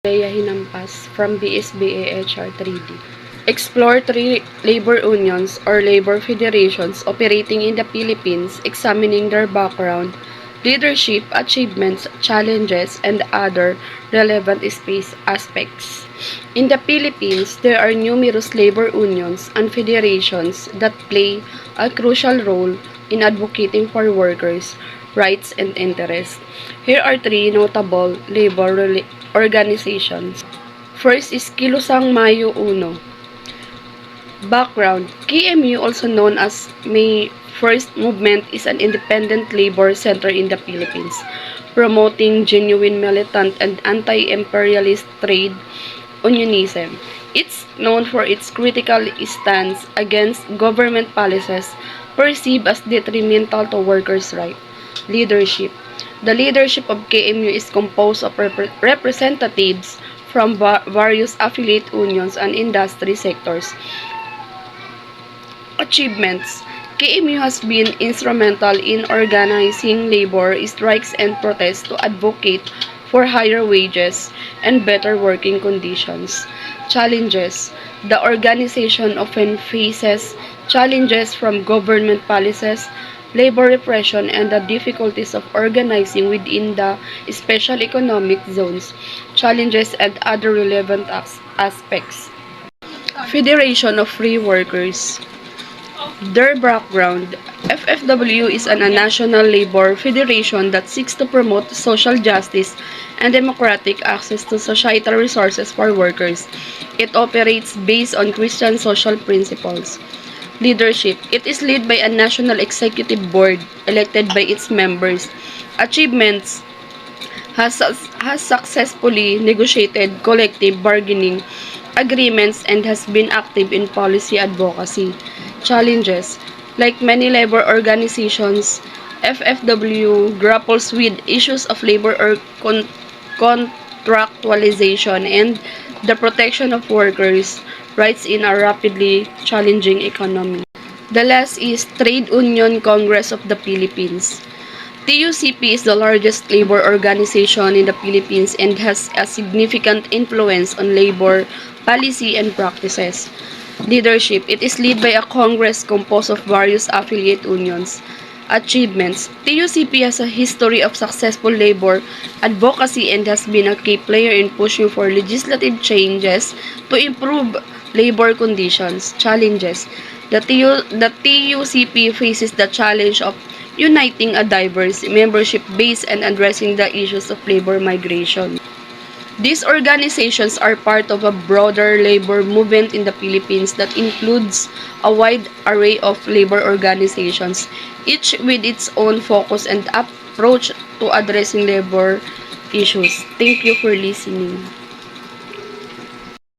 Leia Hinampas from BSBA HR 3D. Explore three labor unions or labor federations operating in the Philippines, examining their background, leadership, achievements, challenges, and other relevant space aspects. In the Philippines, there are numerous labor unions and federations that play a crucial role in advocating for workers' rights and interests. Here are three notable labor organizations. First is Kilusang Mayo Uno. Background: KMU, also known as May First Movement, is an independent labor center in the Philippines, promoting genuine militant and anti-imperialist trade unionism. It's known for its critical stance against government policies perceived as detrimental to workers' rights. Leadership: the leadership of KMU is composed of representatives from various affiliate unions and industry sectors. Achievements: KMU has been instrumental in organizing labor strikes and protests to advocate for higher wages and better working conditions. Challenges: the organization often faces challenges from government policies, labor repression, and the difficulties of organizing within the special economic zones. Challenges and other relevant aspects. Federation of Free Workers. Their background: FFW is a national labor federation that seeks to promote social justice and democratic access to societal resources for workers. It operates based on Christian social principles. Leadership: it is led by a national executive board elected by its members. Achievements: has successfully negotiated collective bargaining agreements and has been active in policy advocacy. Challenges: like many labor organizations, FFW grapples with issues of labor or contractualization and the protection of workers' rights in a rapidly challenging economy. The last is Trade Union Congress of the Philippines. TUCP is the largest labor organization in the Philippines and has a significant influence on labor policy and practices. Leadership: it is led by a congress composed of various affiliate unions. Achievements: TUCP has a history of successful labor advocacy and has been a key player in pushing for legislative changes to improve labor conditions. Challenges: the TUCP faces the challenge of uniting a diverse membership base and addressing the issues of labor migration. These organizations are part of a broader labor movement in the Philippines that includes a wide array of labor organizations, each with its own focus and approach to addressing labor issues. Thank you for listening.